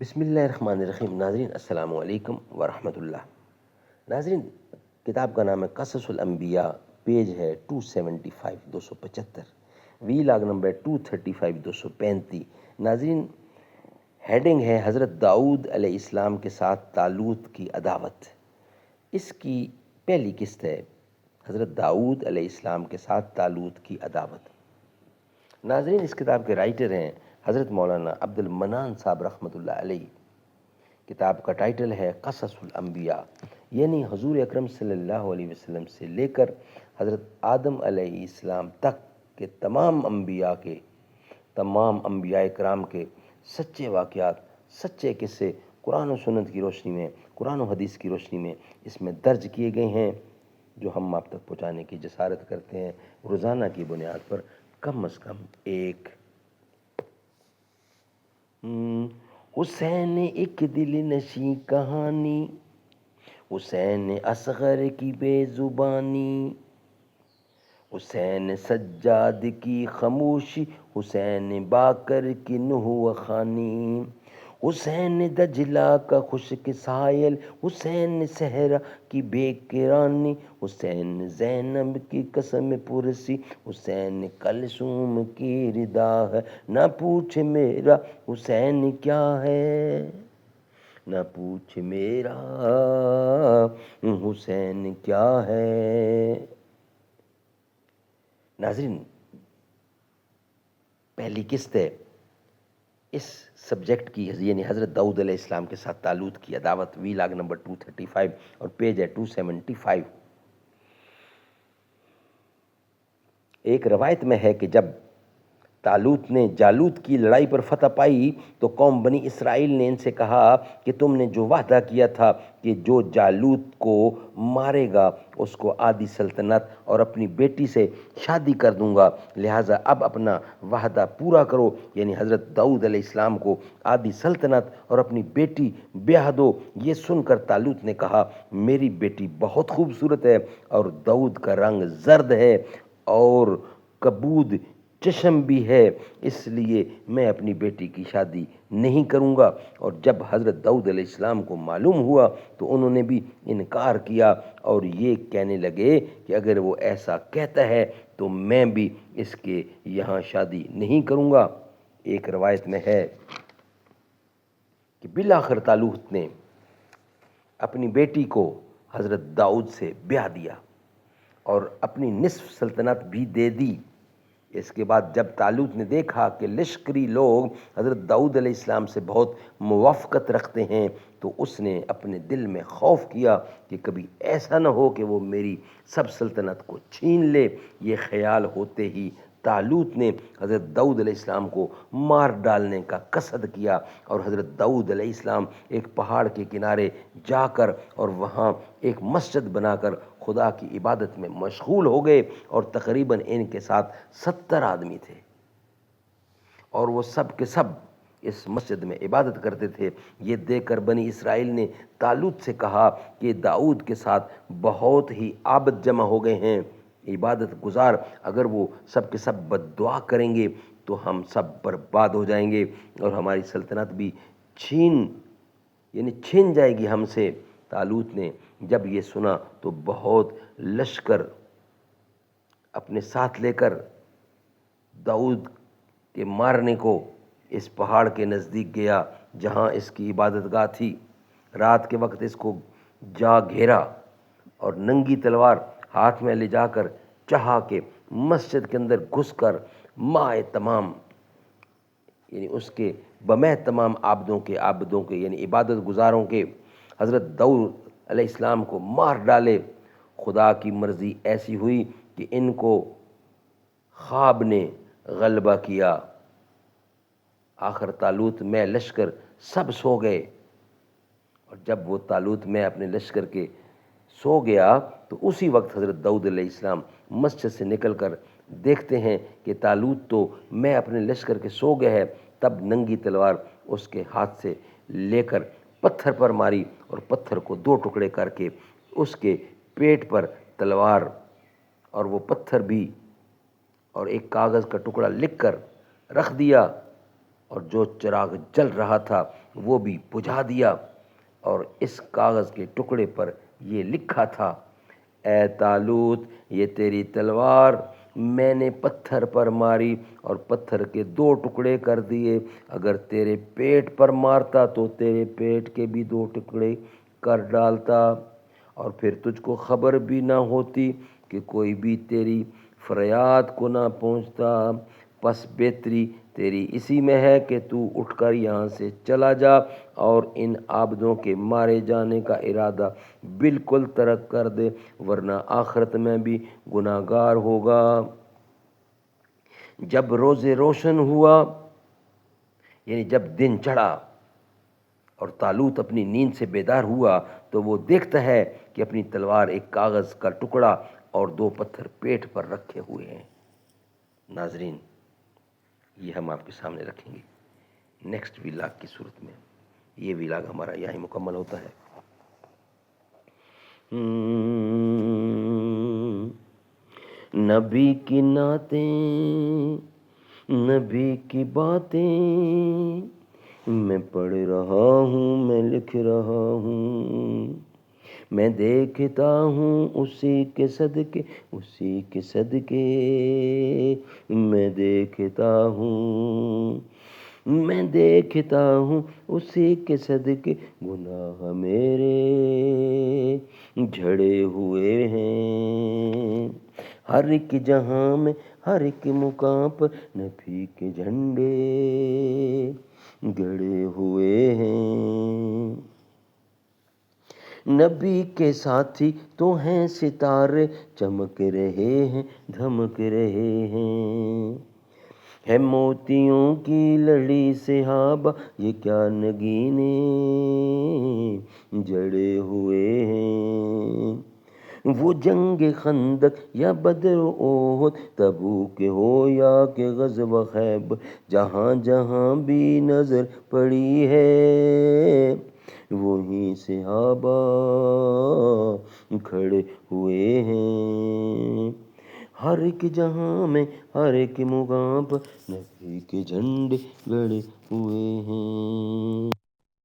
بسم اللہ الرحمن الرحیم۔ ناظرین السلام علیکم ورحمۃ اللہ۔ ناظرین، کتاب کا نام ہے قصص الانبیاء، پیج ہے 275 275، وی لاگ نمبر 235 235۔ ناظرین، ہیڈنگ ہے حضرت داؤد علیہ السلام کے ساتھ طالوت کی عداوت۔ اس کی پہلی قسط ہے حضرت داؤد علیہ السلام کے ساتھ طالوت کی عداوت۔ ناظرین، اس کتاب کے رائٹر ہیں حضرت مولانا عبد المنان صاحب رحمۃ اللہ علیہ۔ کتاب کا ٹائٹل ہے قصص الانبیاء، یعنی حضور اکرم صلی اللہ علیہ وسلم سے لے کر حضرت آدم علیہ السلام تک کے تمام انبیاء کرام کے سچے واقعات، سچے قصے قرآن و سنت کی روشنی میں، قرآن و حدیث کی روشنی میں اس میں درج کیے گئے ہیں، جو ہم آپ تک پہنچانے کی جسارت کرتے ہیں روزانہ کی بنیاد پر کم از کم ایک۔ حسین ایک دل نشیں کہانی، حسین اصغر کی بے زبانی، حسین سجاد کی خاموشی، حسین باقر کی نحو خوانی، حسین دجلہ کا خشک سائل، حسین صحرا کی بے کرانی، حسین زینب کی قسم پرسی، حسین کلثوم کی ردا ہے، نہ پوچھ میرا حسین کیا ہے، نہ پوچھ میرا حسین کیا ہے۔ ناظرین، پہلی قسط ہے اس سبجیکٹ کی، یعنی حضرت داؤد علیہ السلام کے ساتھ طالوت کی عداوت، وی لاگ نمبر 235 اور پیج ہے 275۔ ایک روایت میں ہے کہ جب طالوت نے جالوت کی لڑائی پر فتح پائی تو قوم بنی اسرائیل نے ان سے کہا کہ تم نے جو وعدہ کیا تھا کہ جو جالوت کو مارے گا اس کو آدھی سلطنت اور اپنی بیٹی سے شادی کر دوں گا، لہٰذا اب اپنا وعدہ پورا کرو، یعنی حضرت داؤد علیہ السلام کو آدھی سلطنت اور اپنی بیٹی بیاہ دو۔ یہ سن کر طالوت نے کہا، میری بیٹی بہت خوبصورت ہے اور داؤد کا رنگ زرد ہے اور کبود چشم بھی ہے، اس لیے میں اپنی بیٹی کی شادی نہیں کروں گا۔ اور جب حضرت داؤد علیہ السلام کو معلوم ہوا تو انہوں نے بھی انکار کیا اور یہ کہنے لگے کہ اگر وہ ایسا کہتا ہے تو میں بھی اس کے یہاں شادی نہیں کروں گا۔ ایک روایت میں ہے کہ بالآخر طالوت نے اپنی بیٹی کو حضرت داؤد سے بیاہ دیا اور اپنی نصف سلطنت بھی دے دی۔ اس کے بعد جب طالوت نے دیکھا کہ لشکری لوگ حضرت داؤد علیہ السلام سے بہت موافقت رکھتے ہیں تو اس نے اپنے دل میں خوف کیا کہ کبھی ایسا نہ ہو کہ وہ میری سب سلطنت کو چھین لے۔ یہ خیال ہوتے ہی طالوت نے حضرت داؤد علیہ السلام کو مار ڈالنے کا قصد کیا اور حضرت داؤد علیہ السلام ایک پہاڑ کے کنارے جا کر اور وہاں ایک مسجد بنا کر خدا کی عبادت میں مشغول ہو گئے، اور تقریباً ان کے ساتھ 70 آدمی تھے اور وہ سب کے سب اس مسجد میں عبادت کرتے تھے۔ یہ دیکھ کر بنی اسرائیل نے طالوت سے کہا کہ داؤد کے ساتھ بہت ہی عابد جمع ہو گئے ہیں، عبادت گزار، اگر وہ سب کے سب بد دعا کریں گے تو ہم سب برباد ہو جائیں گے اور ہماری سلطنت بھی چھین جائے گی ہم سے۔ طالوت نے جب یہ سنا تو بہت لشکر اپنے ساتھ لے کر داؤد کے مارنے کو اس پہاڑ کے نزدیک گیا جہاں اس کی عبادت گاہ تھی۔ رات کے وقت اس کو جا گھیرا اور ننگی تلوار ہاتھ میں لے جا کر چاہا کہ مسجد کے اندر گھس کر مائے تمام، یعنی اس کے بمہ تمام عابدوں کے یعنی عبادت گزاروں کے حضرت داؤد علیہ السلام کو مار ڈالے۔ خدا کی مرضی ایسی ہوئی کہ ان کو خواب نے غلبہ کیا۔ آخر طالوت میں لشکر سب سو گئے، اور جب وہ طالوت میں اپنے لشکر کے سو گیا تو اسی وقت حضرت داؤد علیہ السلام مسجد سے نکل کر دیکھتے ہیں کہ طالوت تو میں اپنے لشکر کے سو گیا ہے۔ تب ننگی تلوار اس کے ہاتھ سے لے کر پتھر پر ماری اور پتھر کو 2 ٹکڑے کر کے اس کے پیٹ پر تلوار اور وہ پتھر بھی اور ایک کاغذ کا ٹکڑا لکھ کر رکھ دیا اور جو چراغ جل رہا تھا وہ بھی بجھا دیا، اور اس کاغذ کے ٹکڑے پر یہ لکھا تھا: اے طالوت، یہ تیری تلوار میں نے پتھر پر ماری اور پتھر کے 2 ٹکڑے کر دیے، اگر تیرے پیٹ پر مارتا تو تیرے پیٹ کے بھی 2 ٹکڑے کر ڈالتا، اور پھر تجھ کو خبر بھی نہ ہوتی کہ کوئی بھی تیری فریاد کو نہ پہنچتا۔ پس بہتری تیری اسی میں ہے کہ تو اٹھ کر یہاں سے چلا جا اور ان عابدوں کے مارے جانے کا ارادہ بالکل ترک کر دے، ورنہ آخرت میں بھی گناہ گار ہوگا۔ جب روز روشن ہوا، یعنی جب دن چڑھا اور طالوت اپنی نیند سے بیدار ہوا، تو وہ دیکھتا ہے کہ اپنی تلوار ایک کاغذ کا ٹکڑا اور 2 پتھر پیٹ پر رکھے ہوئے ہیں۔ ناظرین، یہ ہم آپ کے سامنے رکھیں گے نیکسٹ ویلاگ کی صورت میں۔ یہ ویلاگ ہمارا یہاں ہی مکمل ہوتا ہے۔ نبی کی نعتیں، نبی کی باتیں میں پڑھ رہا ہوں، میں لکھ رہا ہوں، میں دیکھتا ہوں اسی کے صدقے، اسی کے صدقے میں دیکھتا ہوں، میں دیکھتا ہوں اسی کے صدقے گناہ میرے جھڑے ہوئے ہیں۔ ہر ایک جہاں میں، ہر ایک مقام پر نبی کے جھنڈے گڑے ہوئے ہیں۔ نبی کے ساتھی تو ہیں ستارے، چمک رہے ہیں، دھمک رہے ہیں، ہے موتیوں کی لڑی صحابہ، یہ کیا نگینے جڑے ہوئے ہیں۔ وہ جنگ خندق یا بدر و احد، تبوک ہو یا کہ غزوہ خیبر، جہاں جہاں بھی نظر پڑی ہے وہیں صحابہ کھڑے ہوئے ہیں۔ ہر ایک جہاں میں، ہر ایک مقام پر نبی کے جھنڈے گڑے ہوئے ہیں۔